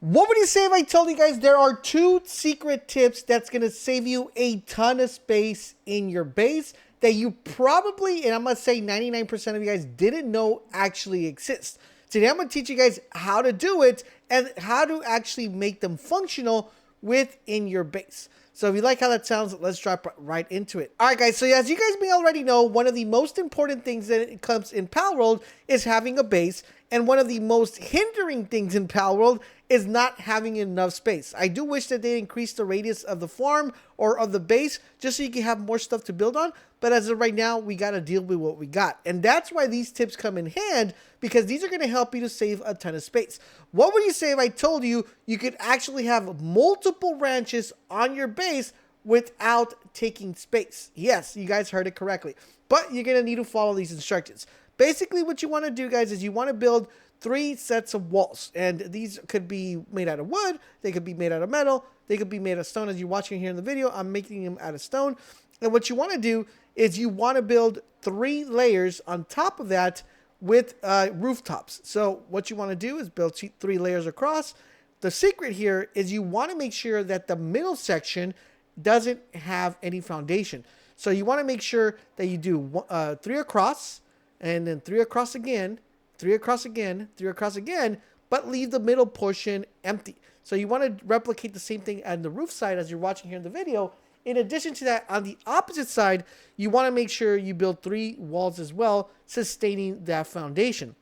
What would you say if I told you guys there are 2 secret tips that's going to save you a ton of space in your base that you probably, and I'm going to say 99% of you guys didn't know actually exist. Today I'm going to teach you guys how to do it and how to actually make them functional within your base. So if you like how that sounds, let's drop right into it. All right, guys. So as you guys may already know, one of the most important things that comes in Palworld is having a base. And one of the most hindering things in Palworld is not having enough space. I do wish that they increased the radius of the farm or of the base just so you can have more stuff to build on. But as of right now, we got to deal with what we got. And that's why these tips come in hand, because these are going to help you to save a ton of space. What would you say if I told you you could actually have multiple ranches on your base without taking space? Yes, you guys heard it correctly. But you're going to need to follow these instructions. Basically, what you want to do, guys, is you want to build 3 sets of walls. And these could be made out of wood. They could be made out of metal. They could be made of stone. As you're watching here in the video, I'm making them out of stone. And what you want to do is you want to build 3 layers on top of that with rooftops. So what you want to do is build 3 layers across. The secret here is you want to make sure that the middle section doesn't have any foundation. So you want to make sure that you do 3 across, and then 3 across again, 3 across again, 3 across again, but leave the middle portion empty. So you want to replicate the same thing on the roof side as you're watching here in the video. In addition to that, on the opposite side, you want to make sure you build 3 walls as well, sustaining that foundation.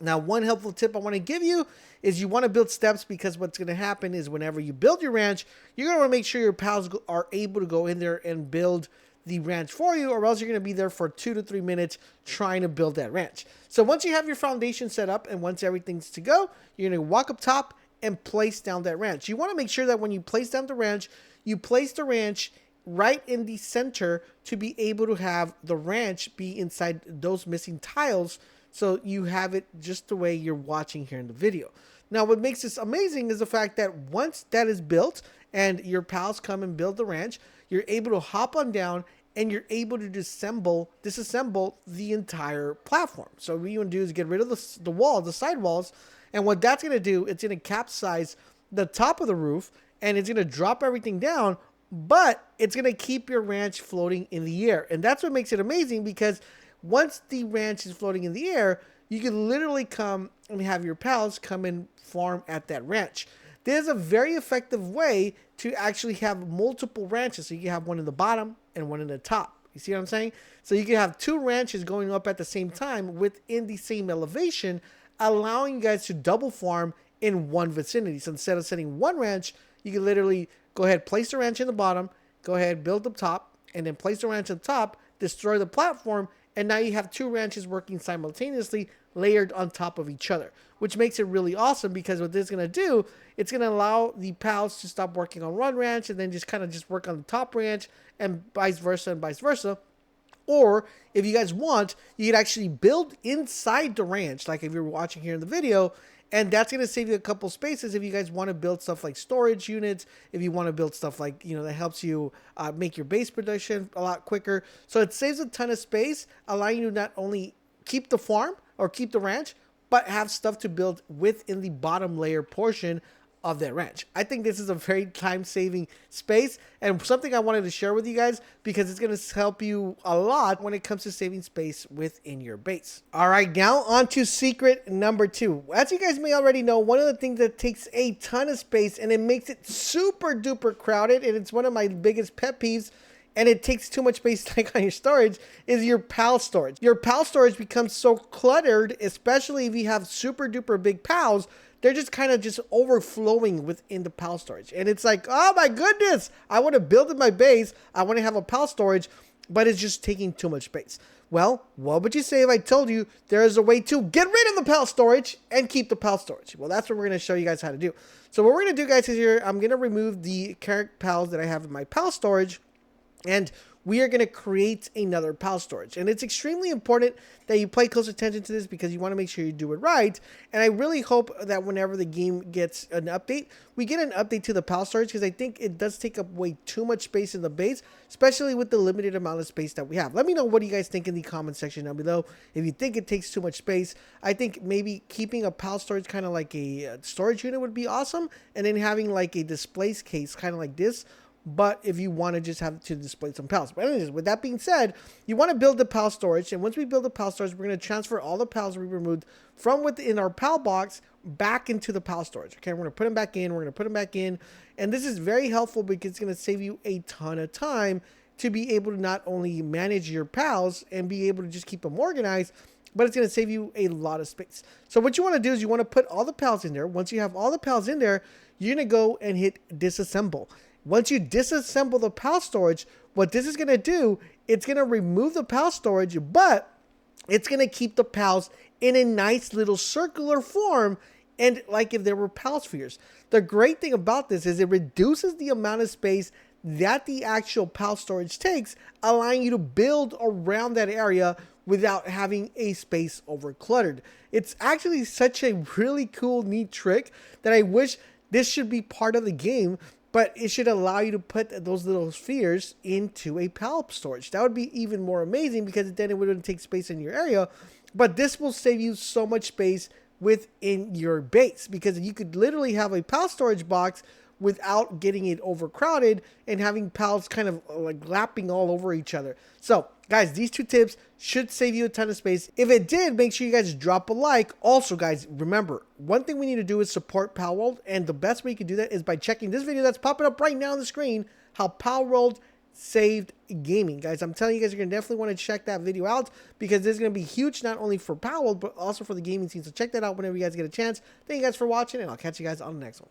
Now, one helpful tip I want to give you is you want to build steps, because what's going to happen is whenever you build your ranch, you're going to want to make sure your pals are able to go in there and build the ranch for you, or else you're going to be there for 2 to 3 minutes trying to build that ranch. So once you have your foundation set up and once everything's to go, you're going to walk up top and place down that ranch. You want to make sure that when you place down the ranch, you place the ranch right in the center to be able to have the ranch be inside those missing tiles, so you have it just the way you're watching here in the video. Now, what makes this amazing is the fact that once that is built and your pals come and build the ranch, you're able to hop on down and you're able to disassemble the entire platform. So what you want to do is get rid of the wall, the side walls, and what that's going to do, it's going to capsize the top of the roof, and it's going to drop everything down, but it's going to keep your ranch floating in the air. And that's what makes it amazing, because once the ranch is floating in the air, you can literally come and have your pals come and farm at that ranch. There's a very effective way to actually have multiple ranches. So you can have one in the bottom and one in the top. You see what I'm saying? So you can have 2 ranches going up at the same time within the same elevation, allowing you guys to double farm in one vicinity. So instead of setting 1 ranch, you can literally go ahead, place the ranch in the bottom, go ahead, build the top, and then place the ranch on top, destroy the platform, and now you have 2 ranches working simultaneously, layered on top of each other, which makes it really awesome, because what this is going to do, it's going to allow the pals to stop working on one ranch and then just kind of just work on the top ranch, and vice versa and vice versa. Or if you guys want, you can actually build inside the ranch, like if you're watching here in the video, and that's going to save you a couple spaces if you guys want to build stuff like storage units, if you want to build stuff like, that helps you make your base production a lot quicker. So it saves a ton of space, allowing you to not only keep the farm or keep the ranch, but have stuff to build within the bottom layer portion of that ranch. I think this is a very time-saving space, and something I wanted to share with you guys, because it's going to help you a lot when it comes to saving space within your base. All right, now on to secret number 2. As you guys may already know, one of the things that takes a ton of space and it makes it super duper crowded, and it's one of my biggest pet peeves, and it takes too much space like on your storage, is your pal storage. Your pal storage becomes so cluttered, especially if you have super duper big pals. They're just kind of just overflowing within the pal storage. And it's like, oh my goodness, I want to build in my base, I want to have a pal storage, but it's just taking too much space. Well, what would you say if I told you there is a way to get rid of the pal storage and keep the pal storage? Well, that's what we're going to show you guys how to do. So what we're going to do, guys, is here, I'm going to remove the character pals that I have in my pal storage. And we are going to create another pal storage. And it's extremely important that you pay close attention to this because you want to make sure you do it right. And I really hope that whenever the game gets an update, we get an update to the pal storage, because I think it does take up way too much space in the base, especially with the limited amount of space that we have. Let me know what you guys think in the comment section down below. If you think it takes too much space, I think maybe keeping a pal storage kind of like a storage unit would be awesome, and then having like a display case kind of like this, but if you want to just have to display some pals. But anyways, with that being said, you want to build the pal storage, and once we build the pal storage, we're going to transfer all the pals we removed from within our pal box back into the pal storage. Okay, we're going to put them back in, and this is very helpful because it's going to save you a ton of time to be able to not only manage your pals and be able to just keep them organized, but it's going to save you a lot of space. So what you want to do is you want to put all the pals in there. Once you have all the pals in there, you're going to go and hit disassemble. Once you disassemble the pal storage, what this is going to do, it's going to remove the pal storage, but it's going to keep the pals in a nice little circular form, and like if there were pal spheres. The great thing about this is it reduces the amount of space that the actual pal storage takes, allowing you to build around that area without having a space overcluttered. It's actually such a really cool, neat trick that I wish this should be part of the game, but it should allow you to put those little spheres into a pal storage. That would be even more amazing because then it wouldn't take space in your area, but this will save you so much space within your base, because you could literally have a pal storage box without getting it overcrowded and having pals kind of like lapping all over each other. So guys, these two tips should save you a ton of space. If it did, make sure you guys drop a like. Also guys, remember, one thing we need to do is support Palworld, and the best way you can do that is by checking this video that's popping up right now on the screen, how Palworld saved gaming. Guys, I'm telling you guys, you're gonna definitely want to check that video out, because this is gonna be huge not only for Palworld but also for the gaming scene. So check that out whenever you guys get a chance. Thank you guys for watching, and I'll catch you guys on the next one.